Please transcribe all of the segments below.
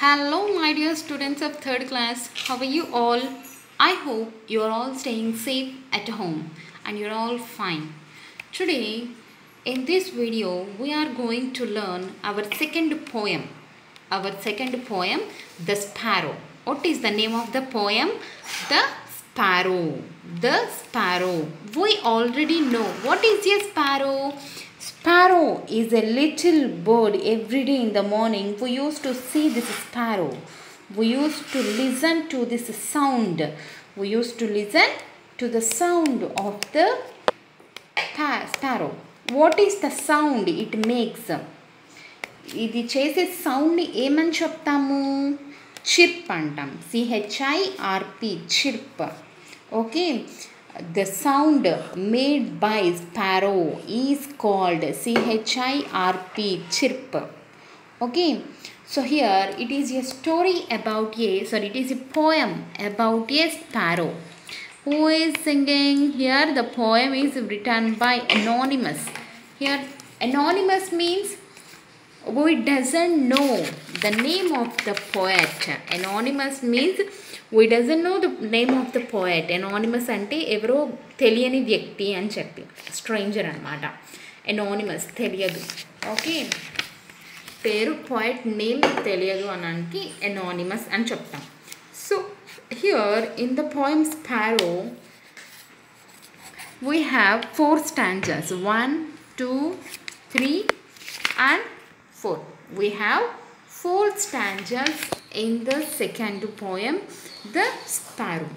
Hello, my dear students of third class. How are you all? I hope you are all staying safe at home and you're all fine. Today, in this video, we are going to learn our second poem. Our second poem, The Sparrow. What is the name of the poem? The Sparrow. The Sparrow. We already know what is a sparrow. Sparrow is a little bird. Every day in the morning we used to see this sparrow. We used to listen to this sound. We used to listen to the sound of the sparrow. What is the sound it makes? ఇది చేసే సౌండ్ని ఏమని చెప్తాము? Chirp అంటాం. CHIRP, chirp. Okay, the sound made by sparrow is called CHIRP, chirp. Okay, so here it is a story about it is a poem about a sparrow. Who is singing? Here the poem is written by Anonymous. Here Anonymous means who doesn't know the name of the poet. Anonymous means we doesn't know the name of the poet. Anonymous ante evaro teliyani vyakti ani cheppi, stranger anamata. Anonymous teliyadu. Okay, peru poet name teliyadu ananiki anonymous ani cheptam. So here in the poem Sparrow we have 4 stanzas, 1, 2, 3 and 4. We have 4 stanzas in the second poem, The Sparrow.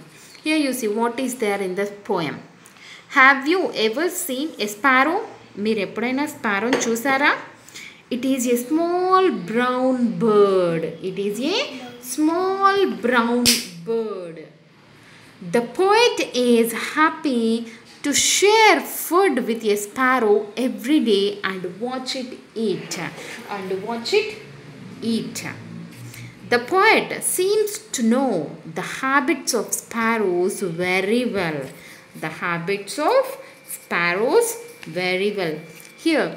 Here you see what is there in the poem. Have you ever seen a sparrow? Meer eppudaina sparrow chusara? It is a small brown bird. It is a small brown bird. The poet is happy to share food with a sparrow every day and watch it eat. The poet seems to know the habits of sparrows very well. The habits of sparrows very well. Here,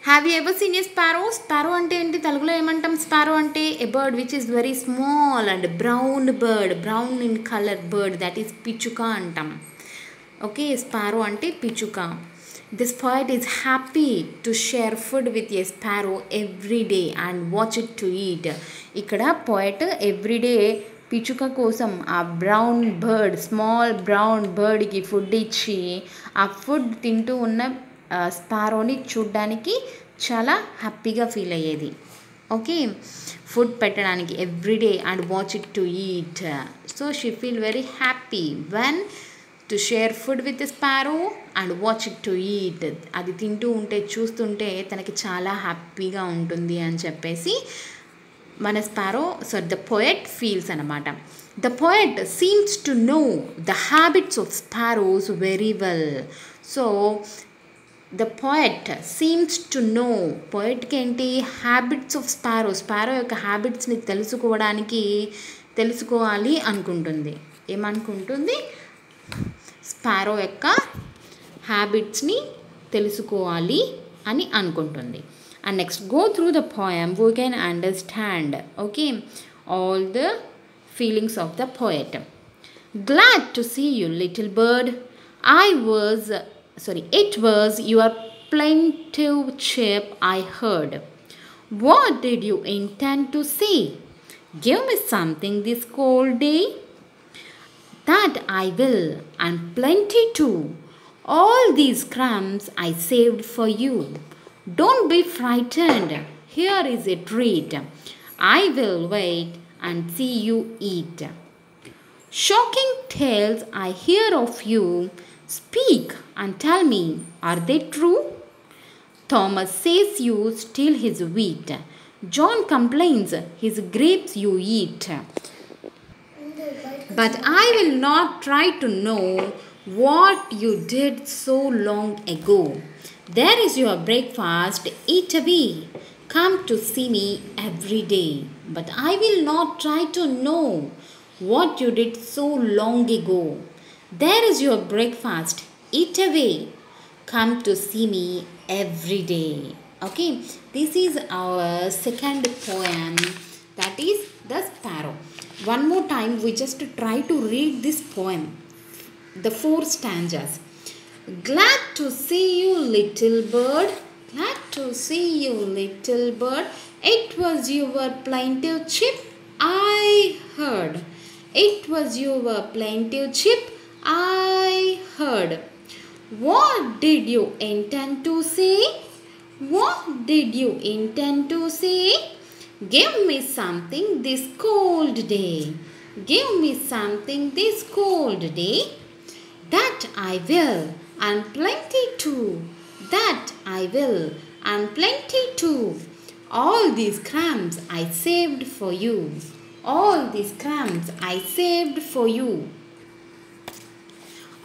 have you ever seen a sparrow? Sparrow ante enti Telugulo emantam? Sparrow ante a bird which is very small and brown bird, brown in color bird, that is pichuka antam. Okay, sparrow ante pichuka. This poet is happy to share food with a sparrow every day and watch it to eat. Ikkada poet every day పిచుక కోసం ఆ brown bird, small brown బర్డ్కి food ఇచ్చి ఆ food తింటూ ఉన్న స్పారోని చూడ్డానికి చాలా హ్యాపీగా ఫీల్ అయ్యేది. ఓకే, ఫుడ్ పెట్టడానికి everyday and watch it to eat. So she feel very happy when to share food with sparrow and watch it to eat. అది తింటూ ఉంటే చూస్తుంటే తనకి చాలా హ్యాపీగా ఉంటుంది అని చెప్పేసి మన స్పారో ద పోయట్ ఫీల్స్ అనమాట. The poet seems to know the habits of sparrows very well. So the poet seems to know, పోయట్కి ఏంటి? హ్యాబిట్స్ ఆఫ్ స్పారో, స్పారో యొక్క హ్యాబిట్స్ని తెలుసుకోవాలి అనుకుంటుంది. ఏమనుకుంటుంది? స్పారో యొక్క హ్యాబిట్స్ని తెలుసుకోవాలి అని అనుకుంటుంది. And next, go through the poem, we can understand, okay, all the feelings of the poet. Glad to see you, little bird. It was your plaintive chirp I heard. What did you intend to say? Give me something this cold day. That I will, and plenty too. All these crumbs I saved for you. Don't be frightened. Here is a treat. I will wait and see you eat. Shocking tales I hear of you. Speak and tell me, are they true? Thomas says you steal his wheat. John complains his grapes you eat. But I will not try to know what you did so long ago. There is your breakfast, eat away. Come to see me every day. But I will not try to know what you did so long ago. There is your breakfast, eat away. Come to see me every day. Okay, this is our second poem, that is The Sparrow. One more time we just try to read this poem, the 4 stanzas. Glad to see you, little bird, glad to see you, little bird, it was your plaintive chirp I heard, it was your plaintive chirp I heard. What did you intend to say? What did you intend to say? Give me something this cold day. Give me something this cold day. That I will, and plenty too. That I will, and plenty too. All these crumbs I saved for you. All these crumbs I saved for you.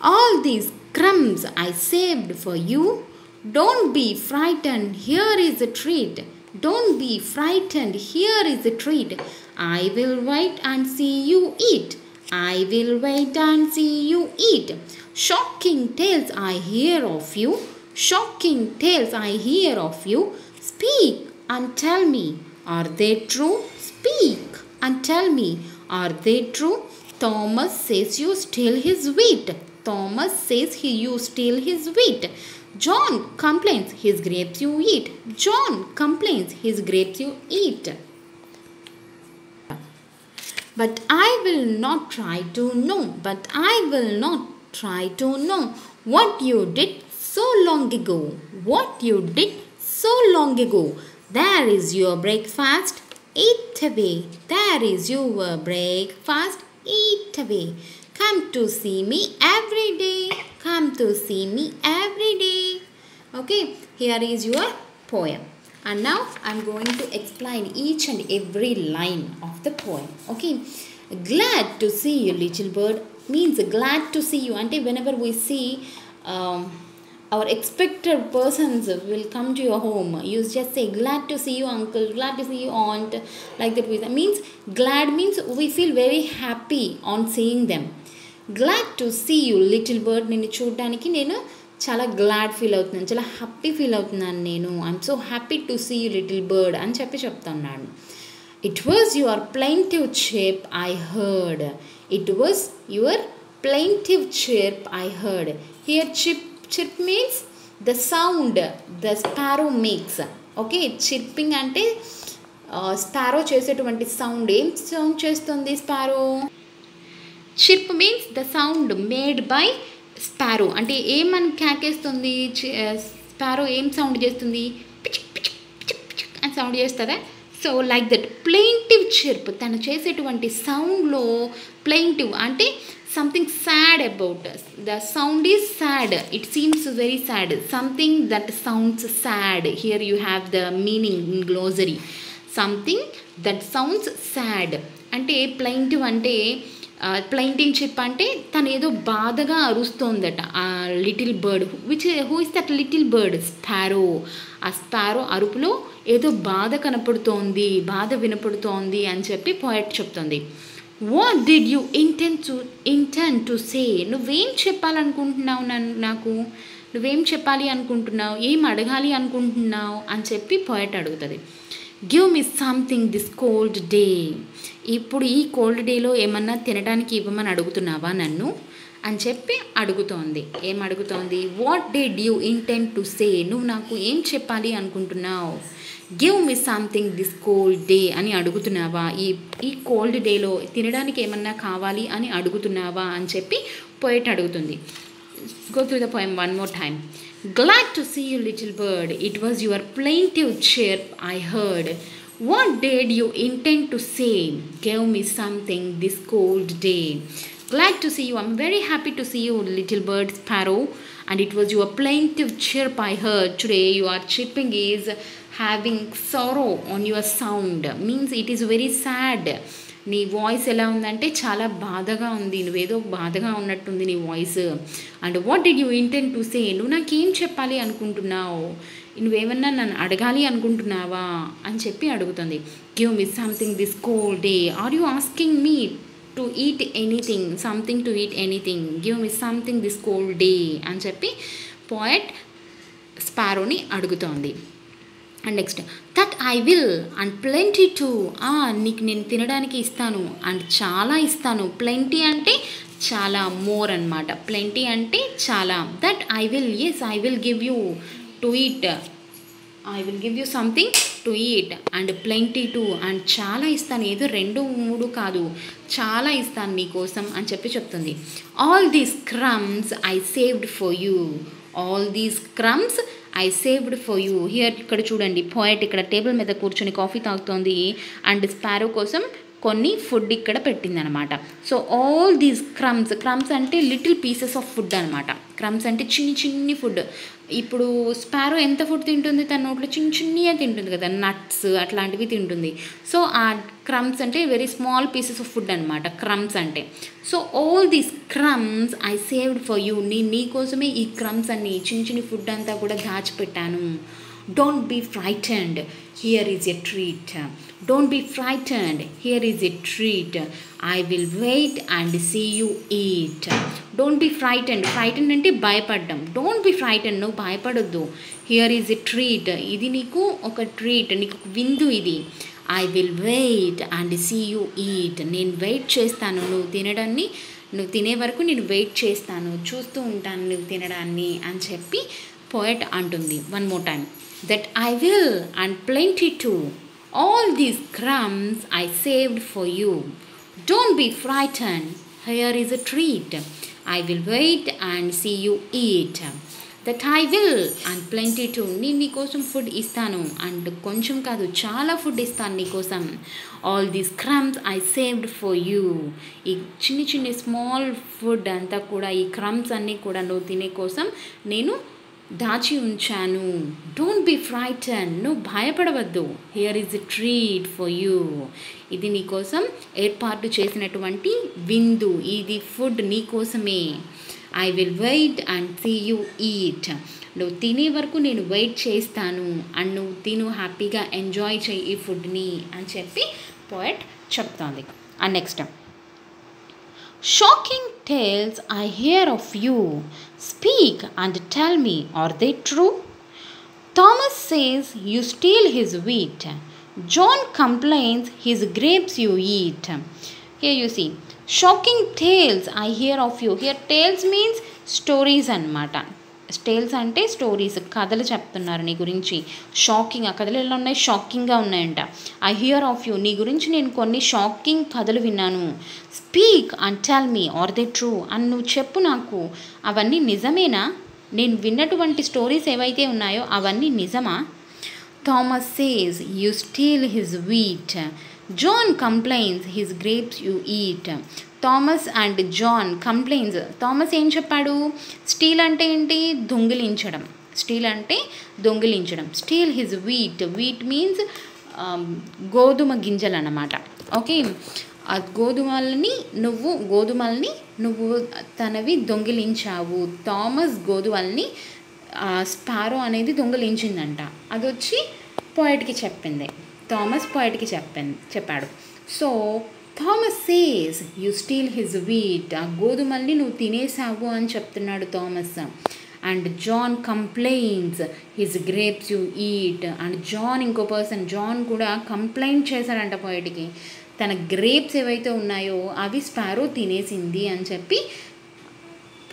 All these crumbs I saved for you. Don't be frightened, here is a treat. Don't be frightened, here is a treat. I will wait and see you eat. I will wait and see you eat. Shocking tales I hear of you. Shocking tales I hear of you. Speak and tell me, are they true? Speak and tell me, are they true? Thomas says you steal his wheat. Thomas says you steal his wheat. John complains his grapes you eat. John complains his grapes you eat. But I will not try to know. But I will not try to know what you did so long ago. What you did so long ago. There is your breakfast. Eat away. There is your breakfast. Eat away. Come to see me every day. Come to see me every day. Okay, here is your poem. And now I am going to explain each and every line of the poem. Okay, glad to see you, little bird means glad to see you. And whenever we see our expected persons will come to your home, you just say glad to see you uncle, glad to see you aunt, like that. That means glad means we feel very happy on seeing them. Glad to see you, little bird. నేను చూడడానికి నేను చాలా glad feel అవుతున్నాను, చాలా happy feel అవుతున్నాను నేను. I'm so happy to see you little bird అని చెప్తున్నాను. It was your plaintive chirp I heard. It was your plaintive chirp I heard. Here chirp means the sound the sparrow makes. Okay, chirping అంటే sparrow చేసేటువంటి sound. ఏం sound చేస్తుంది sparrow? Chirp means the sound made by sparrow. అంటే ఏమని కేకేస్తుంది sparrow? ఏం sound చేస్తుంది? పిచిక్ పిచిక్ పిచిక్ పిచిక్ అని sound చేస్తుందా? సో లైక్ దట్ ప్లెయింటివ్ చిర్ప్, తను చేసేటువంటి సౌండ్లో ప్లెయింటివ్ అంటే something sad about. The sound is sad. It seems very sad. Something that sounds sad. Here you have the meaning in glossary. Something that sounds sad అంటే ప్లెయింటివ్ అంటే ప్లెయింటింగ్ chip అంటే తను ఏదో బాధగా అరుస్తోందట ఆ little bird. Who is that little bird? Sparrow. ఆ sparrow అరుపులో ఏదో బాధ కనపడుతోంది, బాధ వినపడుతోంది అని చెప్పి పోయట్ చెప్తుంది. What did you intend to say? నువ్వేం చెప్పాలనుకుంటున్నావు నాకు? నువ్వేం చెప్పాలి అనుకుంటున్నావు? ఏం అడగాలి అనుకుంటున్నావు అని చెప్పి పోయట్ అడుగుతుంది. Give me something this cold day. ఇప్పుడు ఈ కోల్డ్ డేలో ఏమన్నా తినడానికి ఇవ్వమని అడుగుతున్నావా నన్ను అని చెప్పి అడుగుతోంది. ఏం అడుగుతోంది? What did you intend to say? నువ్వు నాకు ఏం చెప్పాలి అనుకుంటున్నావు? Give me something this cold day అని అడుగుతున్నావా? ఈ కోల్డ్ డేలో తినడానికి ఏమన్నా కావాలి అని అడుగుతున్నావా అని చెప్పి పోయట్ అడుగుతుంది. Go through the poem one more time. Glad to see you, little bird. It was your plaintive chirp I heard. What did you intend to say? Give me something this cold day. Glad to see you. I'm very happy to see you, little bird sparrow. And it was your plaintive chirp I heard. Today your chirping is having sorrow on your sound. Means it is very sad. నీ voice ఎలా ఉందంటే చాలా బాధగా ఉంది, నువ్వేదో బాధగా ఉన్నట్టుంది నీ voice. And what did you intend to say? నువ్వు నాకేం చెప్పాలి అనుకుంటున్నావు? నువ్వేమన్నా నన్ను అడగాలి అనుకుంటున్నావా అని చెప్పి అడుగుతుంది. Give me something this cold day. Are you asking me to eat anything? Something to eat anything. Give me something this cold day అని చెప్పి పోయట్ స్పారోని అడుగుతోంది. And next that I will and plenty to, నీకు నేను తినడానికి ఇస్తాను and చాలా ఇస్తాను. ప్లెంటీ అంటే చాలా, మోర్ అనమాట. ప్లెంటీ అంటే చాలా. That I will, yes I will give you to eat, I will give you something to eat and plenty to, అండ్ చాలా ఇస్తాను, ఏదో 2-3 కాదు, చాలా ఇస్తాను నీకోసం అని చెప్తుంది. All these crumbs I saved for you, all these crumbs I saved for you. Here ఇక్కడ చూడండి, పోయట్ ఇక్కడ టేబుల్ మీద కూర్చొని కాఫీ తాగుతోంది అండ్ స్పారో కోసం కొన్ని ఫుడ్ ఇక్కడ పెట్టిందనమాట. So all these crumbs, crumbs అంటే లిటిల్ పీసెస్ ఆఫ్ ఫుడ్ అనమాట. క్రమ్స్ అంటే చిన్ని ఫుడ్. ఇప్పుడు స్పారో ఎంత ఫుడ్ తింటుంది, తన నోట్లో చిన్నగా తింటుంది కదా, నట్స్ అట్లాంటివి తింటుంది. సో ఆ క్రమ్స్ అంటే very small pieces of food అనమాట క్రమ్స్ అంటే. So all these crumbs I saved for you, నీకోసమే ఈ క్రమ్స్ అన్ని చిన్ని ఫుడ్ అంతా కూడా దాచిపెట్టాను. Don't be frightened, here is a treat. Don't be frightened, here is a treat. I will wait and see you eat. Don't be frightened, frightened అంటే భయపడ్డం. Don't be frightened, నువ్వు భయపడొద్దు. హియర్ ఈజ్ ఎ ట్రీట్, ఇది నీకు ఒక treat, నీకు విందు ఇది. I will wait and see you eat, నేను వెయిట్ చేస్తాను నువ్వు తినడాన్ని, నువ్వు తినే వరకు నేను వెయిట్ చేస్తాను, చూస్తూ ఉంటాను నువ్వు తినడాన్ని అని చెప్పి పోయట్ అంటుంది. One more time, that I will and plenty to, all these crumbs I saved for you. Don't be frightened, here is a treat. I will wait and see you eat. That I will and plenty to, నేను నీకోసం food ఇస్తాను and కొంచెం కాదు చాలా food ఇస్తాను నీకోసం. All these crumbs I saved for you, ఈ చిన్ని స్మాల్ ఫుడ్ అంతా కూడా, ఈ క్రమ్స్ అన్నీ కూడా నువ్వు తినే కోసం నేను దాచి ఉంచాను. డోంట్ బీ ఫ్రైటెండ్, నువ్వు భయపడవద్దు. Here is a treat for you, ఇది నీకోసం ఏర్పాటు చేసినటువంటి విందు, ఇది ఫుడ్ నీకోసమే. I will wait and see you eat, నువ్వు తినే వరకు నేను వెయిట్ చేస్తాను అండ్ నువ్వు తిను, హ్యాపీగా ఎంజాయ్ చేయి ఈ ఫుడ్ని అని చెప్పి పోయట్ చెప్తోంది. And next, shocking tales I hear of you, speak and tell me, are they true? Thomas says you steal his wheat, John complains his grapes you eat. Here you see, shocking tales I hear of you. Here tales means stories anamata. Tales అంటే stories, కథలు చెప్తున్నారు నీ గురించి. Shocking, ఆ కథలు ఎలా ఉన్నాయి, షాకింగ్గా ఉన్నాయంట. ఐ హియర్ ఆఫ్ యూ, నీ గురించి నేను కొన్ని షాకింగ్ కథలు విన్నాను. Speak and tell me, are they true, అని నువ్వు చెప్పు నాకు, అవన్నీ నిజమేనా, నేను విన్నటువంటి స్టోరీస్ ఏవైతే ఉన్నాయో అవన్నీ నిజమా? Thomas says you steal his wheat, John complains his grapes you eat. Thomas and John complains. Thomas ఏం చెప్పాడు, స్టీల్ అంటే ఏంటి, దొంగిలించడం. స్టీల్ అంటే దొంగిలించడం. Steal his wheat, wheat means గోధుమ గింజలు అన్నమాట. ఓకే, ఆ గోధుమల్ని నువ్వు తనవి దొంగిలించావు. థామస్ గోధుమల్ని స్పారో అనేది దొంగిలించిందంట. అది వచ్చి పోయట్కి చెప్పింది. థామస్ పోయట్కి చెప్పాడు. So Thomas says you steal his wheat, ఆ గోధుమల్ని నువ్వు తినేసావు అని చెప్తున్నాడు Thomas. And John complains his grapes you eat. And John, ఇంకో పర్సన్ జాన్ కూడా కంప్లైంట్ చేశాడంట పోయట్కి, తన గ్రేప్స్ ఏవైతే ఉన్నాయో అవి స్పారో తినేసింది అని చెప్పి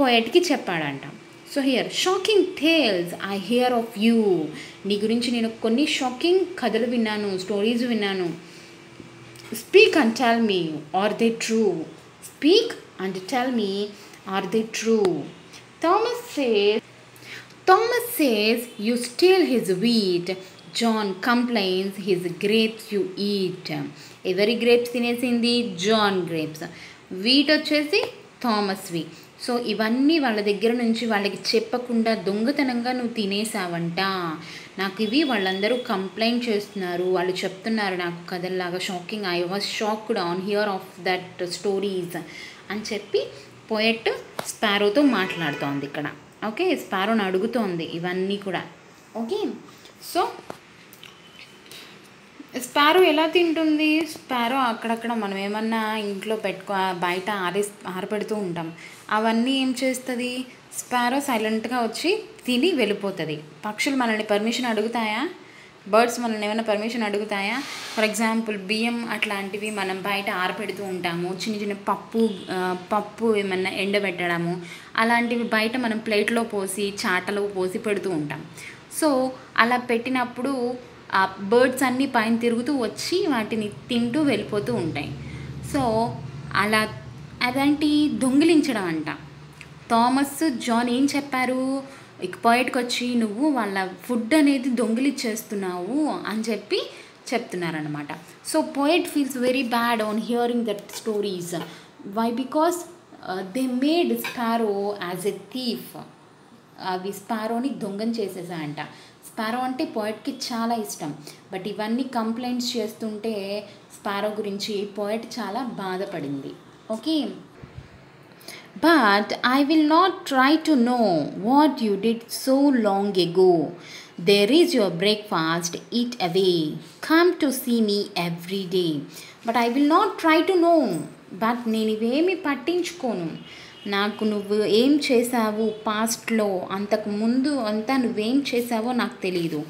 పోయట్కి చెప్పాడంట. So here shocking tales I hear of you, నీ గురించి నేను కొన్ని షాకింగ్ కథలు విన్నాను, స్టోరీస్ విన్నాను. Speak and tell me, are they true? Speak and tell me, are they true? Thomas says you steal his wheat. John complains his grapes you eat. ఎవరి grapes తినేసింది, John grapes. Wheat వచ్చేసి థామస్వి. So ఇవన్నీ వాళ్ళ దగ్గర నుంచి వాళ్ళకి చెప్పకుండా దొంగతనంగా నువ్వు తినేసావంట. నాకు ఇవి వాళ్ళందరూ కంప్లైంట్ చేస్తున్నారు, వాళ్ళు చెప్తున్నారు నాకు కథల్లాగా shocking. I was shocked on hear of that stories అని చెప్పి పోయట్ స్పారోతో మాట్లాడుతోంది ఇక్కడ. ఓకే, స్పారోని అడుగుతోంది ఇవన్నీ కూడా. ఓకే, సో స్పారో ఎలా తింటుంది, స్పారో అక్కడక్కడ మనం ఏమన్నా ఇంట్లో బయట ఆరపెడుతూ ఉంటాం, అవన్నీ ఏం చేస్తుంది, స్పారో సైలెంట్గా వచ్చి తిని వెళ్ళిపోతుంది. పక్షులు మనల్ని పర్మిషన్ అడుగుతాయా, బర్డ్స్ మనల్ని ఏమైనా పర్మిషన్ అడుగుతాయా? ఫర్ ఎగ్జాంపుల్ బియ్యం అట్లాంటివి మనం బయట ఆరపెడుతూ ఉంటాము, చిన్న చిన్న పప్పు ఏమన్నా ఎండబెట్టడము అలాంటివి బయట మనం ప్లేట్లో పోసి చాటలో పోసి పెడుతూ ఉంటాం. సో అలా పెట్టినప్పుడు ఆ బర్డ్స్ అన్నీ పైన తిరుగుతూ వచ్చి వాటిని తింటూ వెళ్ళిపోతూ ఉంటాయి. సో అలా అదంటి దొంగిలించడం అంట. థామస్ జాన్ ఏం చెప్పారు, ఇక పోయిట్కి వచ్చి నువ్వు వాళ్ళ ఫుడ్ అనేది దొంగిలిచ్చేస్తున్నావు అని చెప్తున్నారనమాట. So poet feels very bad on hearing that stories. Why? Because they made sparrow as a thief. అవి స్పారోని దొంగని చేసేసాయంట. స్పారో అంటే పోయిట్కి చాలా ఇష్టం. బట్ ఇవన్నీ కంప్లైంట్స్ చేస్తుంటే స్పారో గురించి పోయిట్ చాలా బాధపడింది. Okay, but I will not try to know what you did so long ago. There is your breakfast, eat away. Come to see me every day. But I will not try to know. But నేను ఇవేమి పట్టించుకోను. నాకు నువ్వు ఏం చేసావు పాస్ట్లో, అంతకు ముందు అంతా నువ్వేం చేసావో నాకు తెలీదు.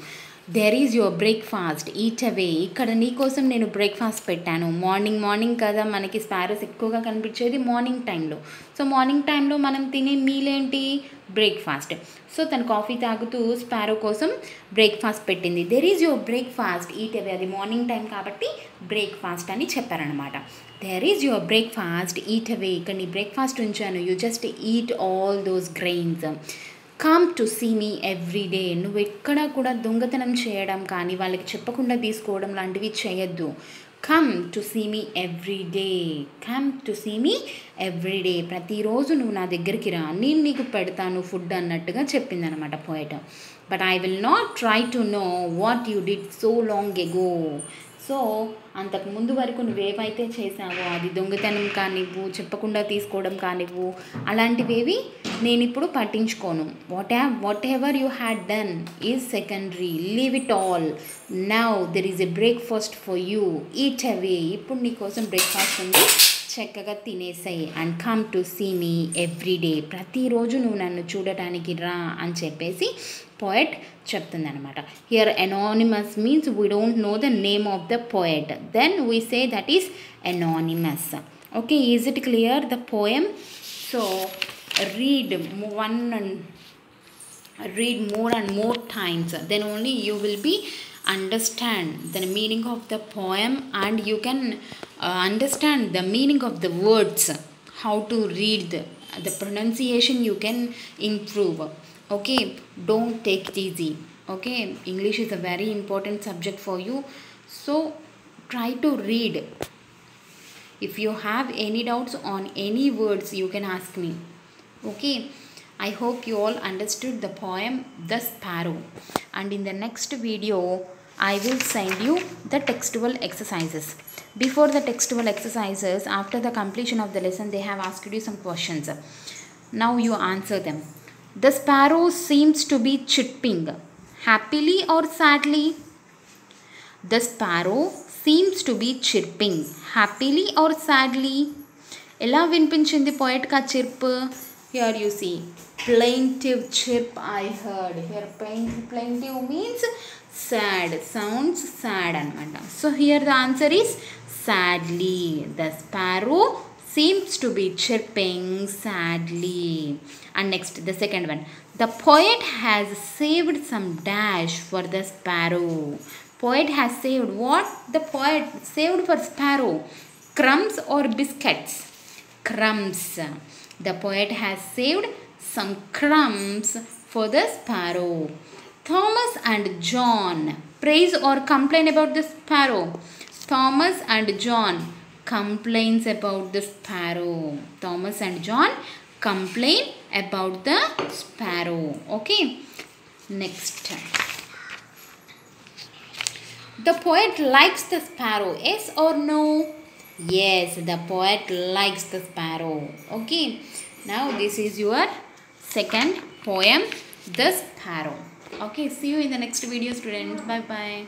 There is your breakfast, eat away. ఇక్కడ నీకోసం నేను బ్రేక్ఫాస్ట్ పెట్టాను. మార్నింగ్ కదా మనకి స్పారోస్ ఎక్కువగా కనిపించేది మార్నింగ్ టైంలో. సో మార్నింగ్ టైంలో మనం తినే మీల్ ఏంటి? బ్రేక్ఫాస్ట్. సో తను కాఫీ తాగుతూ స్పారో కోసం బ్రేక్ఫాస్ట్ పెట్టింది. There is your breakfast, eat away. అది మార్నింగ్ టైం కాబట్టి బ్రేక్ఫాస్ట్ అని చెప్పారనమాట. There is your breakfast, eat away. ఇక్కడ నీ బ్రేక్ఫాస్ట్ ఉంచాను. You just eat all those grains. Come to see me every day. నువ్వు ఎక్కడా కూడా దొంగతనం చేయడం కానీ వాళ్ళకి చెప్పకుండా తీసుకోవడం లాంటివి చేయొద్దు. Come to see me every day. Come to see me every day. ప్రతిరోజు నువ్వు నా దగ్గరికి రా, నేను నీకు పెడతాను ఫుడ్ అన్నట్టుగా చెప్పిందనమాట poet. But I will not try to know what you did so long ago. So అంతకు ముందు వరకు నువ్వేవైతే చేసావో అది దొంగతనం కానివ్వు, చెప్పకుండా తీసుకోవడం కానివ్వు, అలాంటివేవి నేను ఇప్పుడు పట్టించుకోను. Whatever you had done is secondary. Leave it all. Now there is a breakfast for you, eat away. ఇప్పుడు నీకోసం బ్రేక్ఫాస్ట్ ఉంది, చక్కగా తినేసాయి. And come to see me every day. ప్రతిరోజు నువ్వు నన్ను చూడటానికి రా అని చెప్పేసి పోయట్ చెప్తుందనమాట. Here anonymous means we don't know the name of the poet, then we say that is anonymous. Okay, is it clear the poem? So read more and more times, then only you will be understand the meaning of the poem, and you can understand the meaning of the words, how to read the pronunciation you can improve. Okay, don't take it easy. Okay, English is a very important subject for you, so try to read. If you have any doubts on any words, you can ask me. Okay, I hope you all understood the poem The Sparrow, and in the next video I will send you the textual exercises. Before the textual exercises, after the completion of the lesson, they have asked you some questions. Now you answer them. The sparrow seems to be chirping happily or sadly? The sparrow seems to be chirping happily or sadly? ఎలా వినిపించింది poet కా chirp? Here you see plaintive chirp I heard. Here plaintive means sad, sounds sad anamata. So here the answer is sadly. The sparrow seems to be chirping sadly. And next, the second one. The poet has saved some dash for the sparrow. Poet has saved what? The poet saved for sparrow. Crumbs or biscuits? Crumbs. The poet has saved some crumbs for the sparrow. Thomas and John praise or complain about the sparrow. Thomas and John complains about the sparrow. Thomas and John complain about the sparrow. Okay, next. The poet likes the sparrow. Yes or no? Yes, the poet likes the sparrow. Okay, now this is your second poem, The Sparrow. Okay, see you in the next video, students. Bye bye.